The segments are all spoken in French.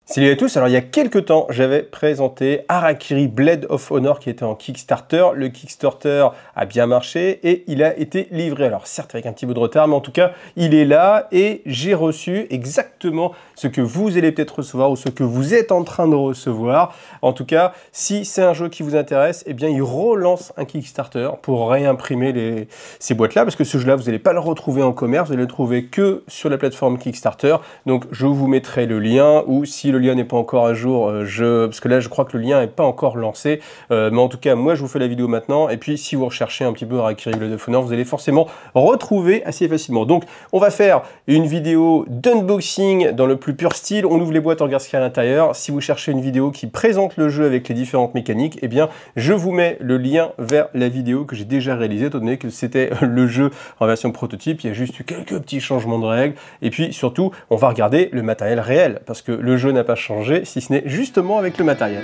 Salut à tous, alors il y a quelques temps, j'avais présenté Harakiri Blade of Honor qui était en Kickstarter. Le Kickstarter a bien marché et il a été livré. Alors certes avec un petit peu de retard, mais en tout cas, il est là et j'ai reçu exactement ce que vous allez peut-être recevoir ou ce que vous êtes en train de recevoir. En tout cas, si c'est un jeu qui vous intéresse, eh bien il relance un Kickstarter pour réimprimer ces boîtes-là, parce que ce jeu-là, vous n'allez pas le retrouver en commerce, vous allez le trouver que sur la plateforme Kickstarter. Donc je vous mettrai le lien, ou si le lien n'est pas encore à jour, parce que là je crois que le lien n'est pas encore lancé, mais en tout cas moi je vous fais la vidéo maintenant, et puis si vous recherchez un petit peu Harakiri Blade of Honor, vous allez forcément retrouver assez facilement. Donc on va faire une vidéo d'unboxing dans le plus pur style, on ouvre les boîtes, on regarde ce qu'il y a à l'intérieur. Si vous cherchez une vidéo qui présente le jeu avec les différentes mécaniques, eh bien je vous mets le lien vers la vidéo que j'ai déjà réalisée, étant donné que c'était le jeu en version prototype. Il y a juste eu quelques petits changements de règles, et puis surtout on va regarder le matériel réel, parce que le jeu n'a pas changé, si ce n'est justement avec le matériel.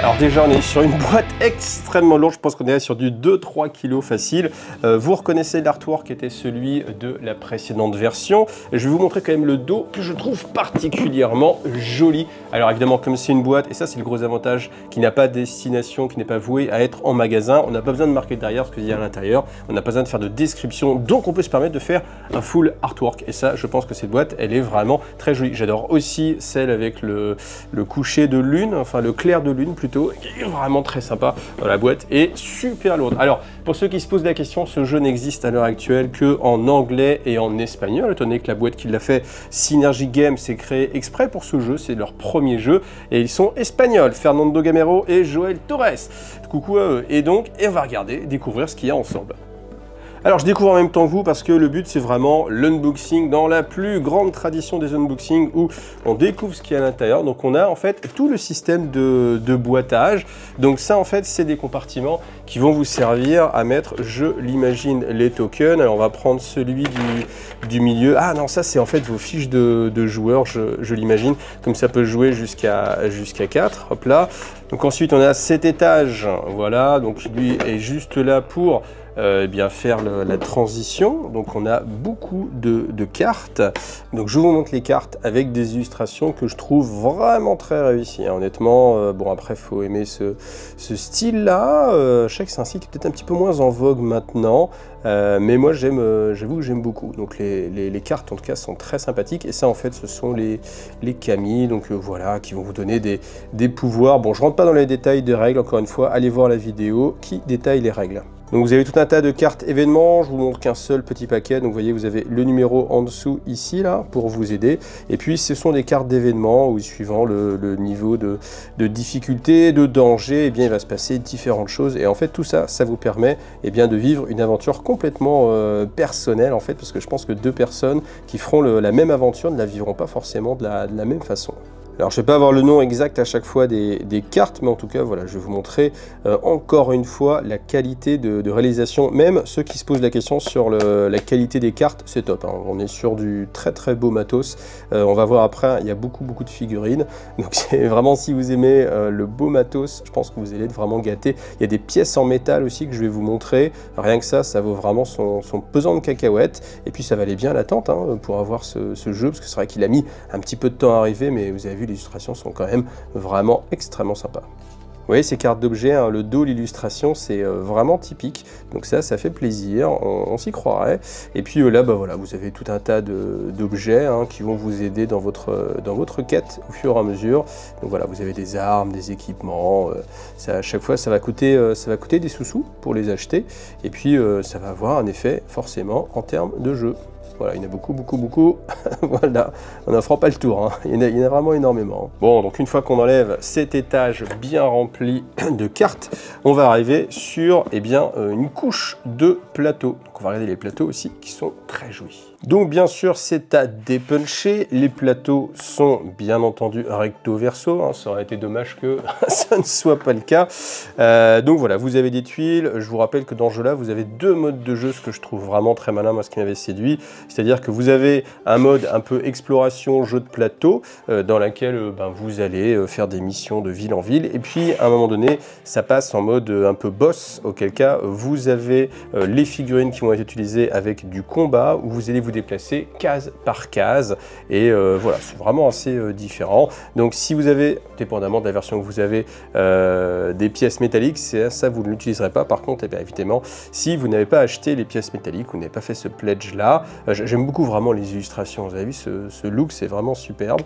Alors déjà on est sur une boîte extrêmement lourde, je pense qu'on est sur du 2-3 kg facile. Vous reconnaissez l'artwork qui était celui de la précédente version. Je vais vous montrer quand même le dos que je trouve particulièrement joli. Alors évidemment comme c'est une boîte, et ça c'est le gros avantage, qui n'a pas de destination, qui n'est pas voué à être en magasin, on n'a pas besoin de marquer derrière ce qu'il y a à l'intérieur, on n'a pas besoin de faire de description, donc on peut se permettre de faire un full artwork. Et ça je pense que cette boîte elle est vraiment très jolie. J'adore aussi celle avec le coucher de lune, enfin le clair de lune plutôt, qui est vraiment très sympa. La boîte est super lourde. Alors, pour ceux qui se posent la question, ce jeu n'existe à l'heure actuelle qu'en anglais et en espagnol, étant donné que la boîte qui l'a fait, Synergy Games, s'est créée exprès pour ce jeu. C'est leur premier jeu et ils sont espagnols, Fernando Gamero et Joel Torres. Coucou à eux. Et donc, on va regarder, découvrir ce qu'il y a ensemble. Alors je découvre en même temps que vous parce que le but c'est vraiment l'unboxing dans la plus grande tradition des unboxings où on découvre ce qu'il y a à l'intérieur. Donc on a en fait tout le système de boîtage. Donc ça en fait c'est des compartiments qui vont vous servir à mettre, je l'imagine, les tokens. Alors on va prendre celui du milieu. Ah non, ça c'est en fait vos fiches de joueurs, je l'imagine. Comme ça peut jouer jusqu'à 4. Hop là. Donc ensuite on a cet étage. Voilà, donc lui est juste là pour bien faire la transition. Donc on a beaucoup de cartes. Donc je vous montre les cartes avec des illustrations que je trouve vraiment très réussies. Honnêtement, bon après il faut aimer ce style là. Je sais que c'est un style qui est peut-être un petit peu moins en vogue maintenant, mais moi j'avoue que j'aime beaucoup. Donc les cartes en tout cas sont très sympathiques, et ça en fait ce sont les kami, donc voilà, qui vont vous donner des pouvoirs. Bon, je rentre pas dans les détails des règles, encore une fois, allez voir la vidéo qui détaille les règles. Donc vous avez tout un tas de cartes événements, je vous montre qu'un seul petit paquet, donc vous voyez vous avez le numéro en dessous ici là pour vous aider, et puis ce sont des cartes d'événements où suivant le niveau de difficulté, de danger, eh bien il va se passer différentes choses, et en fait tout ça, ça vous permet bien de vivre une aventure complètement personnelle en fait, parce que je pense que deux personnes qui feront la même aventure ne la vivront pas forcément de la même façon. Alors je ne vais pas avoir le nom exact à chaque fois des cartes, mais en tout cas voilà, je vais vous montrer encore une fois la qualité de réalisation. Même ceux qui se posent la question sur la qualité des cartes, c'est top, hein. On est sur du très très beau matos. On va voir après, il y a beaucoup de figurines, donc c'est vraiment, si vous aimez le beau matos, je pense que vous allez être vraiment gâtés. Il y a des pièces en métal aussi que je vais vous montrer, rien que ça vaut vraiment son pesant de cacahuètes, et puis ça valait bien l'attente hein, pour avoir ce jeu, parce que c'est vrai qu'il a mis un petit peu de temps à arriver, mais vous avez vu, les illustrations sont quand même vraiment extrêmement sympas. Vous voyez ces cartes d'objets, hein, le dos, l'illustration, c'est vraiment typique. Donc ça fait plaisir, on s'y croirait. Et puis là, bah voilà, vous avez tout un tas d'objets hein, qui vont vous aider dans votre quête au fur et à mesure. Donc voilà, vous avez des armes, des équipements. À chaque fois, ça va coûter des sous-sous pour les acheter. Et puis ça va avoir un effet forcément en termes de jeu. Voilà, il y en a beaucoup. Voilà, on n'en fera pas le tour, hein. Il y en a vraiment énormément. Bon, donc une fois qu'on enlève cet étage bien rempli de cartes, on va arriver sur une couche de plateaux. Donc on va regarder les plateaux aussi qui sont très jolis. Donc bien sûr, c'est à dépuncher. Les plateaux sont bien entendu recto verso, hein. Ça aurait été dommage que ça ne soit pas le cas. Donc voilà, vous avez des tuiles. Je vous rappelle que dans ce jeu-là, vous avez deux modes de jeu, ce que je trouve vraiment très malin, moi ce qui m'avait séduit. C'est-à-dire que vous avez un mode un peu exploration, jeu de plateau, dans laquelle vous allez faire des missions de ville en ville. Et puis à un moment donné, ça passe en mode un peu boss, auquel cas vous avez les figurines qui vont être utilisées avec du combat, où vous allez vous déplacer case par case. Et voilà, c'est vraiment assez différent. Donc si vous avez, dépendamment de la version que vous avez, des pièces métalliques, ça vous ne l'utiliserez pas. Par contre, évidemment, si vous n'avez pas acheté les pièces métalliques, vous n'avez pas fait ce pledge là, j'aime beaucoup vraiment les illustrations, vous avez vu ce look, c'est vraiment superbe,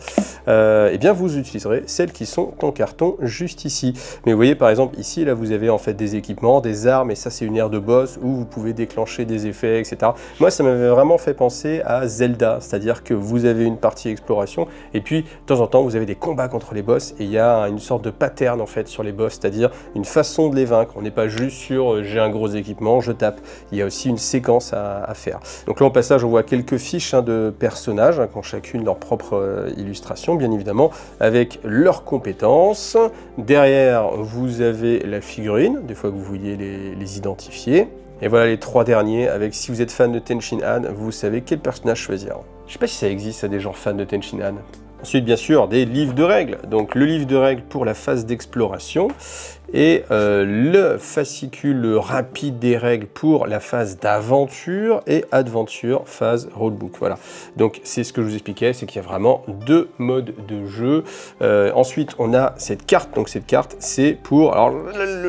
et bien vous utiliserez celles qui sont en carton juste ici. Mais vous voyez par exemple ici, là vous avez en fait des équipements, des armes, et ça c'est une aire de boss où vous pouvez déclencher des effets, etc. Moi ça m'avait vraiment fait penser à Zelda, c'est-à-dire que vous avez une partie exploration, et puis de temps en temps vous avez des combats contre les boss, et il y a une sorte de pattern en fait sur les boss, c'est-à-dire une façon de les vaincre. On n'est pas juste sur j'ai un gros équipement, je tape. Il y a aussi une séquence à faire. Donc là au passage on voit quelques fiches de personnages, qui ont chacune leur propre illustration bien évidemment, avec leurs compétences. Derrière vous avez la figurine, des fois que vous vouliez les identifier. Et voilà les trois derniers, avec si vous êtes fan de Tenshin Han, vous savez quel personnage choisir. Je sais pas si ça existe, des gens fans de Tenshin Han. Ensuite, bien sûr, des livres de règles. Donc, le livre de règles pour la phase d'exploration et le fascicule rapide des règles pour la phase d'aventure et adventure phase rollbook. Voilà. Donc, c'est ce que je vous expliquais, c'est qu'il y a vraiment deux modes de jeu. Ensuite, on a cette carte. Donc, cette carte, c'est pour... Alors,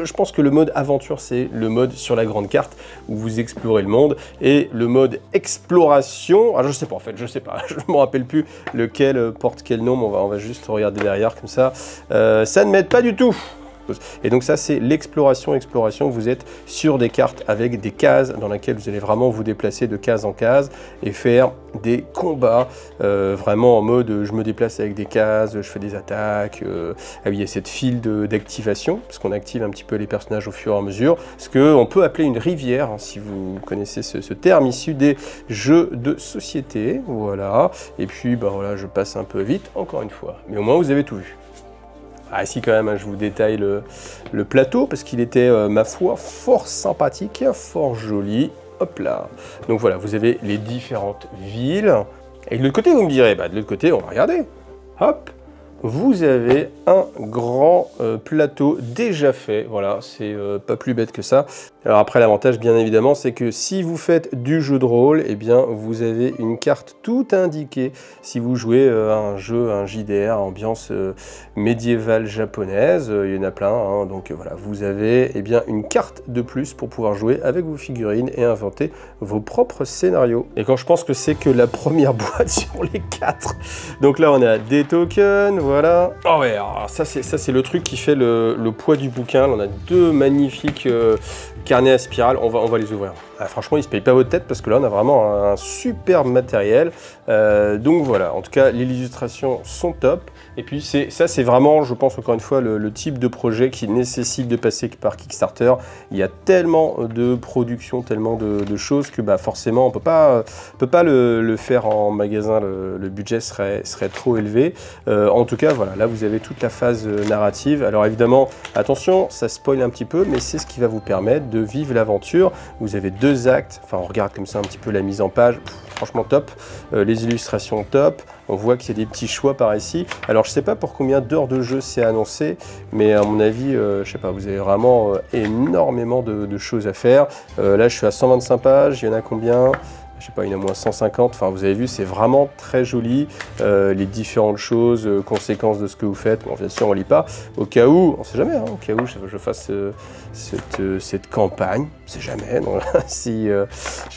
je pense que le mode aventure, c'est le mode sur la grande carte où vous explorez le monde. Et le mode exploration... Alors, je sais pas, en fait, je sais pas. Je ne me rappelle plus lequel porte quel nom, on va juste regarder derrière comme ça. Ça ne m'aide pas du tout. Et donc ça c'est l'exploration. Vous êtes sur des cartes avec des cases dans lesquelles vous allez vraiment vous déplacer de case en case et faire des combats vraiment en mode je me déplace avec des cases, je fais des attaques. Ah oui, il y a cette file d'activation parce qu'on active un petit peu les personnages au fur et à mesure, ce qu'on peut appeler une rivière, hein, si vous connaissez ce terme issu des jeux de société. Voilà, et puis voilà, je passe un peu vite encore une fois, mais au moins vous avez tout vu. Ah si quand même, hein, je vous détaille le plateau parce qu'il était, ma foi, fort sympathique, fort joli. Hop là. Donc voilà, vous avez les différentes villes. Et de l'autre côté, vous me direz, de l'autre côté, on va regarder. Hop, vous avez un grand plateau déjà fait. Voilà, c'est pas plus bête que ça. Alors après, l'avantage, bien évidemment, c'est que si vous faites du jeu de rôle, eh bien, vous avez une carte tout indiquée. Si vous jouez à un jeu, un JDR, ambiance médiévale japonaise, il y en a plein, hein, donc voilà, vous avez bien une carte de plus pour pouvoir jouer avec vos figurines et inventer vos propres scénarios. Et quand je pense que c'est que la première boîte sur les 4. Donc là, on a des tokens, voilà. Oh ouais, alors ça c'est le truc qui fait le poids du bouquin. Là, on a deux magnifiques carnets à spirale, on va les ouvrir. Ah, franchement, ils ne se payent pas votre tête parce que là, on a vraiment un superbe matériel. Donc voilà, en tout cas, les illustrations sont top. Et puis ça, c'est vraiment, je pense encore une fois, le type de projet qui nécessite de passer par Kickstarter. Il y a tellement de production, tellement de choses que forcément, on peut pas le faire en magasin. Le budget serait trop élevé. En tout cas, voilà, là, vous avez toute la phase narrative. Alors évidemment, attention, ça spoil un petit peu, mais c'est ce qui va vous permettre de vivre l'aventure. Vous avez deux actes, enfin on regarde comme ça un petit peu la mise en page, franchement top, les illustrations top, on voit qu'il y a des petits choix par ici. Alors je sais pas pour combien d'heures de jeu c'est annoncé, mais à mon avis, je sais pas, vous avez vraiment énormément de choses à faire. Là je suis à 125 pages, il y en a combien ? Je sais pas, il y en a moins 150, enfin vous avez vu, c'est vraiment très joli, les différentes choses, conséquences de ce que vous faites. Bon, bien sûr, on lit pas, au cas où, on sait jamais, hein, au cas où je fasse cette campagne, on sait jamais. Donc, si,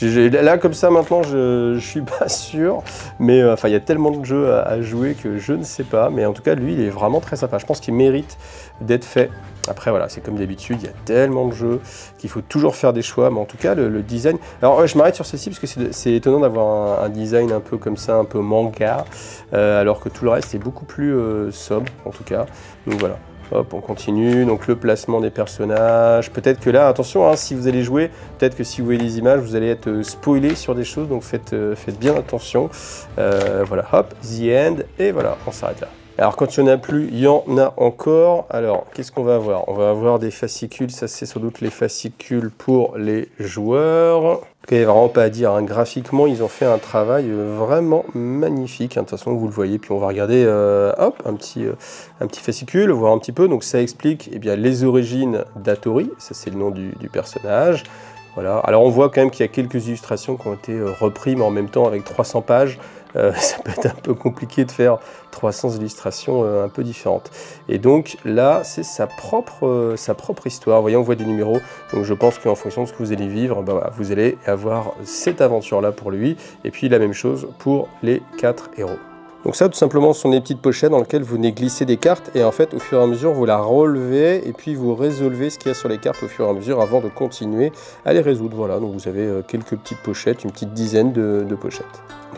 là, comme ça, maintenant, je suis pas sûr, mais enfin, il y a tellement de jeux à jouer que je ne sais pas, mais en tout cas, lui, il est vraiment très sympa. Je pense qu'il mérite d'être fait. Après voilà, c'est comme d'habitude, il y a tellement de jeux qu'il faut toujours faire des choix, mais en tout cas le design... Alors ouais, je m'arrête sur celle-ci parce que c'est étonnant d'avoir un design un peu comme ça, un peu manga, alors que tout le reste est beaucoup plus sobre en tout cas. Donc voilà, Hop, on continue. Donc le placement des personnages. Peut-être que là, attention, hein, si vous allez jouer, peut-être que si vous voyez les images, vous allez être spoilé sur des choses. Donc faites bien attention. Voilà, hop, the end. Et voilà, on s'arrête là. Alors quand il n'y en a plus, il y en a encore. Alors qu'est-ce qu'on va avoir? On va avoir des fascicules, ça c'est sans doute les fascicules pour les joueurs. Il n'y a vraiment pas à dire, hein. Graphiquement ils ont fait un travail vraiment magnifique, hein. De toute façon vous le voyez, puis on va regarder hop, un petit fascicule, voir un petit peu. Donc ça explique eh bien, les origines d'Hattori, ça c'est le nom du personnage. Voilà. Alors on voit quand même qu'il y a quelques illustrations qui ont été reprises, mais en même temps avec 300 pages. Ça peut être un peu compliqué de faire 300 illustrations un peu différentes. Et donc là, c'est sa propre histoire. Vous voyez, on voit des numéros. Donc je pense qu'en fonction de ce que vous allez vivre, bah, voilà, vous allez avoir cette aventure-là pour lui. Et puis la même chose pour les 4 héros. Donc ça, tout simplement, ce sont des petites pochettes dans lesquelles vous venez glisser des cartes et en fait, au fur et à mesure, vous la relevez et puis vous résolvez ce qu'il y a sur les cartes au fur et à mesure avant de continuer à les résoudre. Voilà, donc vous avez quelques petites pochettes, une petite dizaine de pochettes.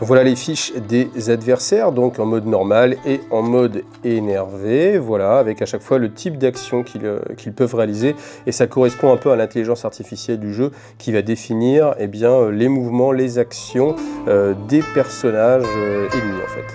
Donc voilà les fiches des adversaires, donc en mode normal et en mode énervé, voilà, avec à chaque fois le type d'action qu'ils peuvent réaliser, et ça correspond un peu à l'intelligence artificielle du jeu qui va définir eh bien, les mouvements, les actions des personnages ennemis en fait.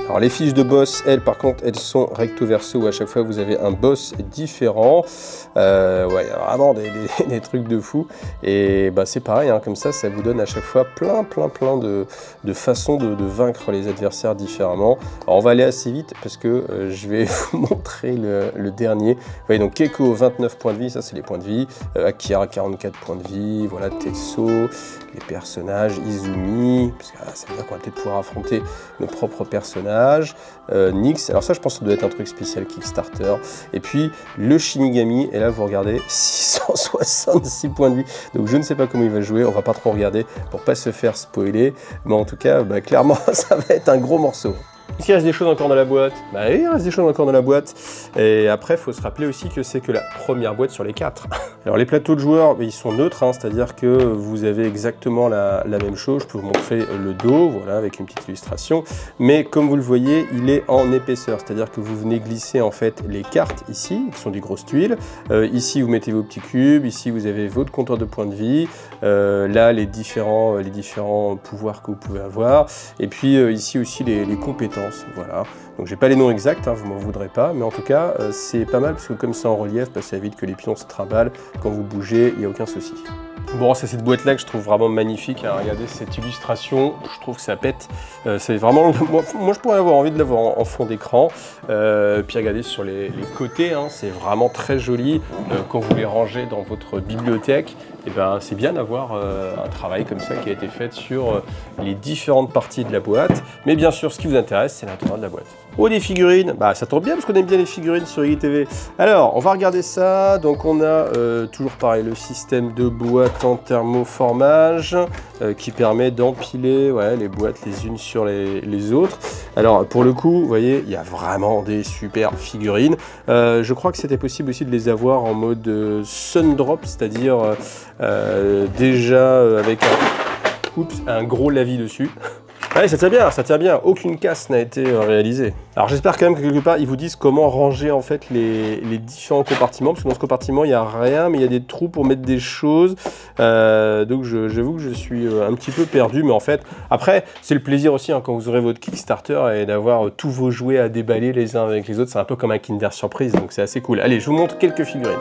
Alors les fiches de boss, elles par contre, elles sont recto verso où à chaque fois vous avez un boss différent. Ouais, vraiment des trucs de fou. Et bah, c'est pareil, hein, comme ça vous donne à chaque fois plein de façons de vaincre les adversaires différemment. Alors on va aller assez vite parce que je vais vous montrer le dernier. Vous voyez donc Keiko 29 points de vie, ça c'est les points de vie. Akira 44 points de vie, voilà Tetsuo, les personnages, Izumi, parce que ça veut dire qu'on va peut-être pouvoir affronter nos propres personnages. Nyx, alors ça je pense que ça doit être un truc spécial Kickstarter, et puis le Shinigami, et là vous regardez 666 points de vie, donc je ne sais pas comment il va jouer, on va pas trop regarder pour pas se faire spoiler, mais en tout cas bah, clairement ça va être un gros morceau. Est-ce qu'il reste des choses encore dans la boîte? Bah oui, il reste des choses encore dans la boîte. Et après, il faut se rappeler aussi que c'est que la première boîte sur les 4. Alors les plateaux de joueurs, ils sont neutres, hein, c'est-à-dire que vous avez exactement la même chose. Je peux vous montrer le dos, voilà, avec une petite illustration. Mais comme vous le voyez, il est en épaisseur, c'est-à-dire que vous venez glisser en fait les cartes ici, qui sont des grosses tuiles. Ici, vous mettez vos petits cubes. Ici, vous avez votre compteur de points de vie. Là, les différents pouvoirs que vous pouvez avoir. Et puis ici aussi les compétences. Voilà, donc j'ai pas les noms exacts, hein, vous m'en voudrez pas, mais en tout cas c'est pas mal parce que comme c'est en relief, bah, ça évite que les pions se trimballent. Quand vous bougez, il n'y a aucun souci. Bon, c'est cette boîte là que je trouve vraiment magnifique, hein. Regardez cette illustration, je trouve que ça pète, c'est vraiment, moi je pourrais avoir envie de l'avoir en fond d'écran, puis regardez sur les côtés, hein, c'est vraiment très joli, quand vous les rangez dans votre bibliothèque, et ben, c'est bien d'avoir un travail comme ça qui a été fait sur les différentes parties de la boîte, mais bien sûr ce qui vous intéresse c'est l'intérieur de la boîte. Oh, des figurines, bah ça tombe bien parce qu'on aime bien les figurines sur IGTV. Alors, on va regarder ça. Donc on a toujours pareil le système de boîte en thermoformage qui permet d'empiler ouais, les boîtes les unes sur les autres. Alors pour le coup, vous voyez, il y a vraiment des super figurines. Je crois que c'était possible aussi de les avoir en mode Sundrop, c'est-à-dire déjà avec un gros lavis dessus. Ouais, ça tient bien, aucune casse n'a été réalisée. Alors j'espère quand même que quelque part ils vous disent comment ranger en fait les différents compartiments, parce que dans ce compartiment il n'y a rien, mais il y a des trous pour mettre des choses. Donc j'avoue que je suis un petit peu perdu, mais en fait, après, c'est le plaisir aussi hein, quand vous aurez votre Kickstarter et d'avoir tous vos jouets à déballer les uns avec les autres, c'est un peu comme un Kinder Surprise, donc c'est assez cool. Allez, je vous montre quelques figurines.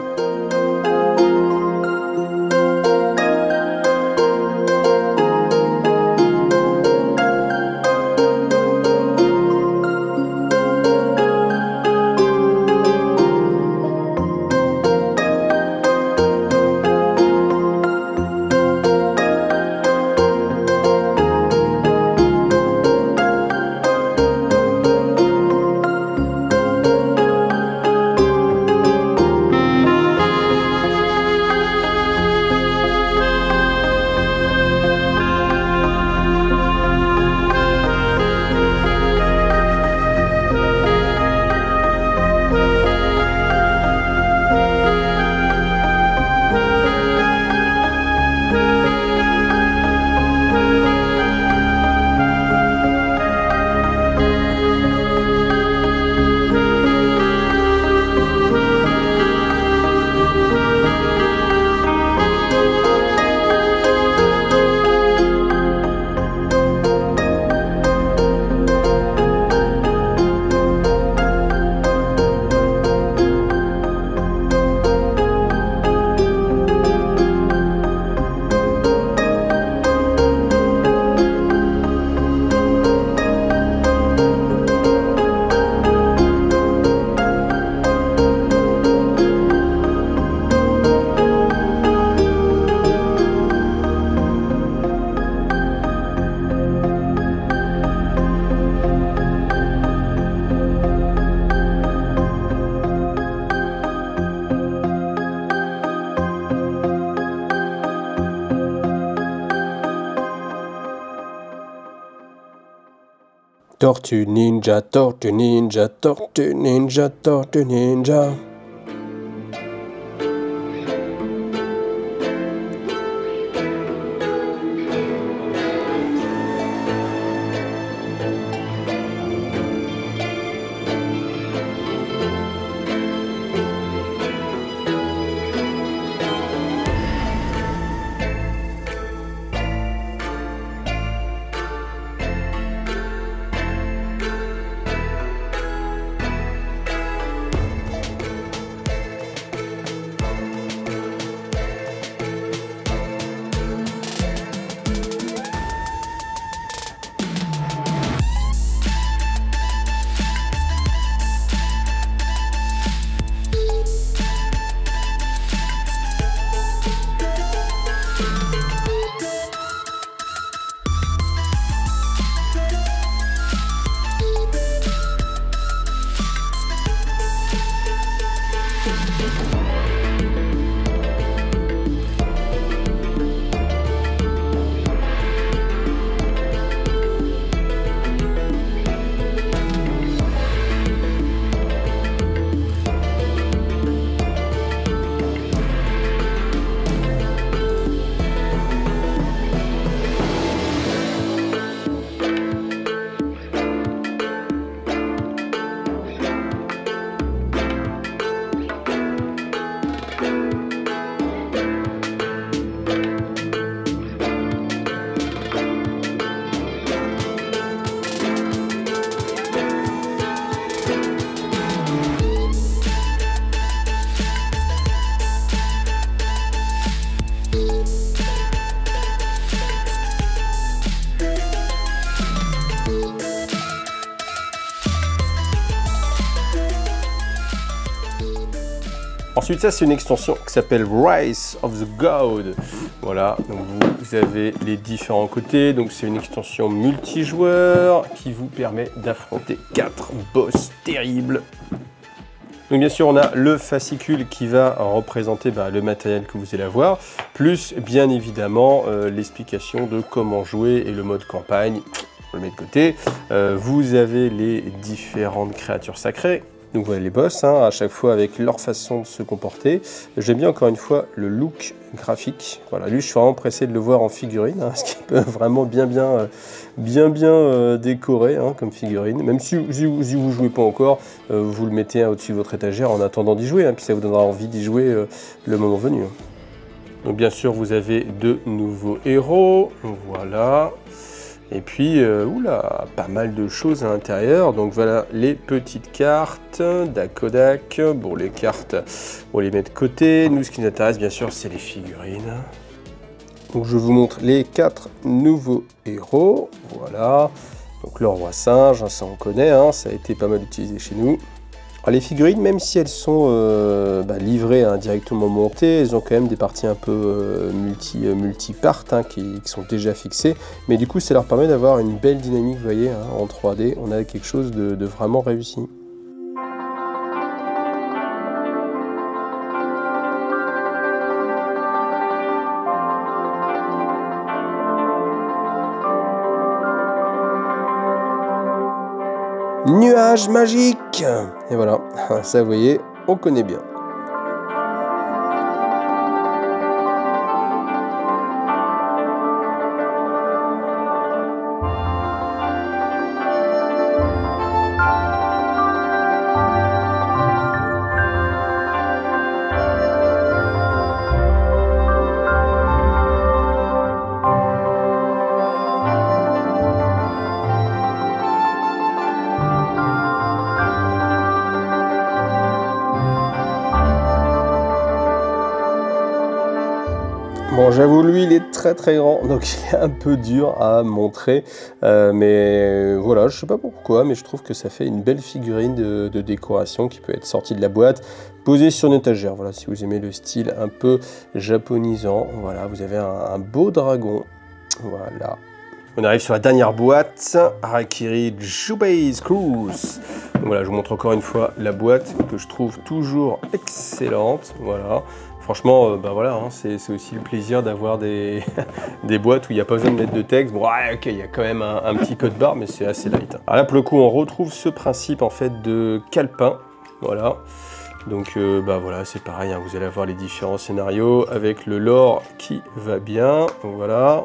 Tortue ninja, tortue ninja, tortue ninja, tortue ninja. Ensuite, ça, c'est une extension qui s'appelle Rise of the God. Voilà, donc vous avez les différents côtés. Donc, c'est une extension multijoueur qui vous permet d'affronter 4 boss terribles. Donc, bien sûr, on a le fascicule qui va représenter le matériel que vous allez avoir, plus, bien évidemment, l'explication de comment jouer et le mode campagne. On le met de côté. Vous avez les différentes créatures sacrées. Donc voilà les boss, à chaque fois avec leur façon de se comporter. J'aime bien encore une fois le look graphique. Voilà, lui je suis vraiment pressé de le voir en figurine, parce qu'il peut vraiment bien décoré comme figurine. Même si vous ne jouez pas encore, vous le mettez au-dessus de votre étagère en attendant d'y jouer, puis ça vous donnera envie d'y jouer le moment venu. Donc bien sûr vous avez de nouveaux héros, voilà. Et puis, oula, pas mal de choses à l'intérieur. Donc voilà les petites cartes d'Akodak. Bon, les cartes, on les met de côté. Nous, ce qui nous intéresse, bien sûr, c'est les figurines. Donc je vous montre les 4 nouveaux héros. Voilà. Donc le roi singe, ça on connaît, ça a été pas mal utilisé chez nous. Alors, les figurines, même si elles sont livrées directement montées, elles ont quand même des parties un peu multi-part qui sont déjà fixées. Mais du coup, ça leur permet d'avoir une belle dynamique, vous voyez, en 3D. On a quelque chose de vraiment réussi. Nuage magique! Et voilà, ça vous voyez, on connaît bien. Bon, j'avoue, lui, il est très grand, donc il est un peu dur à montrer, mais voilà, je sais pas pourquoi, mais je trouve que ça fait une belle figurine de décoration qui peut être sortie de la boîte, posée sur une étagère. Voilà, si vous aimez le style un peu japonisant, voilà, vous avez un beau dragon, voilà. On arrive sur la dernière boîte, Harakiri Jubei Cruise. Donc voilà, je vous montre encore une fois la boîte que je trouve toujours excellente. Voilà, Franchement, bah voilà, hein, c'est aussi le plaisir d'avoir des, des boîtes où il n'y a pas besoin de mettre de texte. Bon, ouais, ok, il y a quand même un petit code barre, mais c'est assez light. Alors là, pour le coup, on retrouve ce principe en fait de calepin. Voilà. Donc, bah voilà, c'est pareil, hein, vous allez avoir les différents scénarios avec le lore qui va bien. Voilà.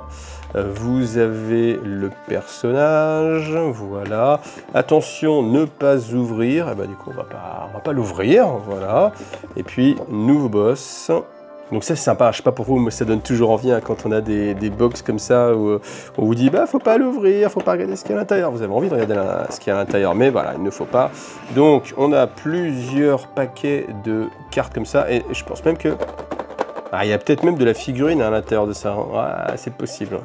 Vous avez le personnage, voilà. Attention, ne pas ouvrir. Et bah du coup, on va pas l'ouvrir, voilà. Et puis, nouveau boss. Donc ça c'est sympa, je sais pas pour vous, mais ça donne toujours envie hein, quand on a des box comme ça où on vous dit bah faut pas l'ouvrir, faut pas regarder ce qu'il y a à l'intérieur. Vous avez envie de regarder ce qu'il y a à l'intérieur, mais voilà, il ne faut pas. Donc on a plusieurs paquets de cartes comme ça, et je pense même que... Ah, il y a peut-être même de la figurine à l'intérieur de ça, hein. Ouais, c'est possible.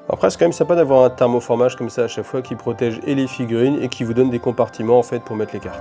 Après, c'est quand même sympa d'avoir un thermoformage comme ça à chaque fois qui protège et les figurines et qui vous donne des compartiments en fait pour mettre les cartes.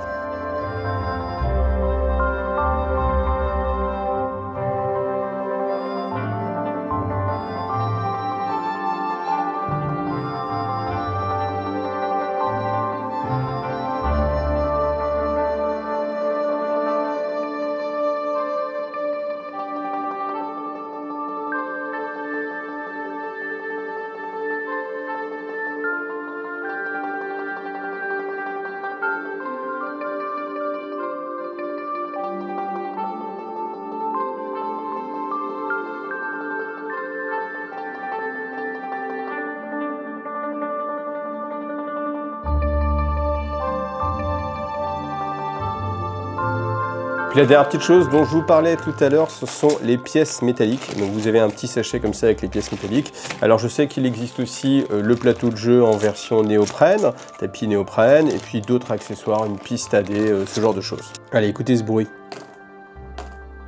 Puis la dernière petite chose dont je vous parlais tout à l'heure, ce sont les pièces métalliques. Donc vous avez un petit sachet comme ça avec les pièces métalliques. Alors je sais qu'il existe aussi le plateau de jeu en version néoprène, tapis néoprène, et puis d'autres accessoires, une piste AD, ce genre de choses. Allez, écoutez ce bruit.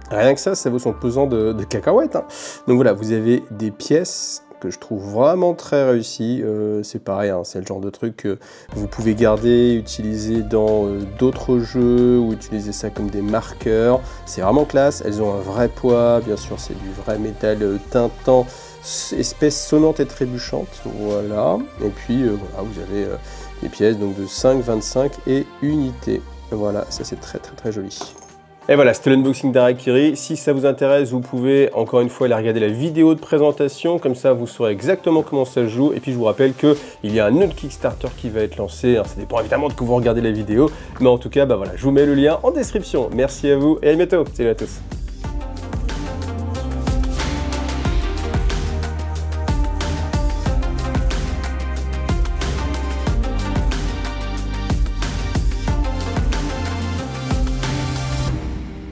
Rien que ça vaut son pesant de cacahuètes, hein. Donc voilà, vous avez des pièces que je trouve vraiment très réussi. C'est pareil, hein, c'est le genre de truc que vous pouvez garder, utiliser dans d'autres jeux ou utiliser ça comme des marqueurs. C'est vraiment classe, elles ont un vrai poids, bien sûr c'est du vrai métal tintant, espèce sonnante et trébuchante, voilà. Et puis voilà, vous avez des pièces donc de 5, 25 et unité. Voilà, ça c'est très joli. Et voilà, c'était l'unboxing d'Harakiri. Si ça vous intéresse, vous pouvez encore une fois aller regarder la vidéo de présentation, comme ça vous saurez exactement comment ça se joue. Et puis je vous rappelle qu'il y a un autre Kickstarter qui va être lancé. Alors, ça dépend évidemment de que vous regardez la vidéo, mais en tout cas, bah voilà, je vous mets le lien en description. Merci à vous et à bientôt. Salut à tous.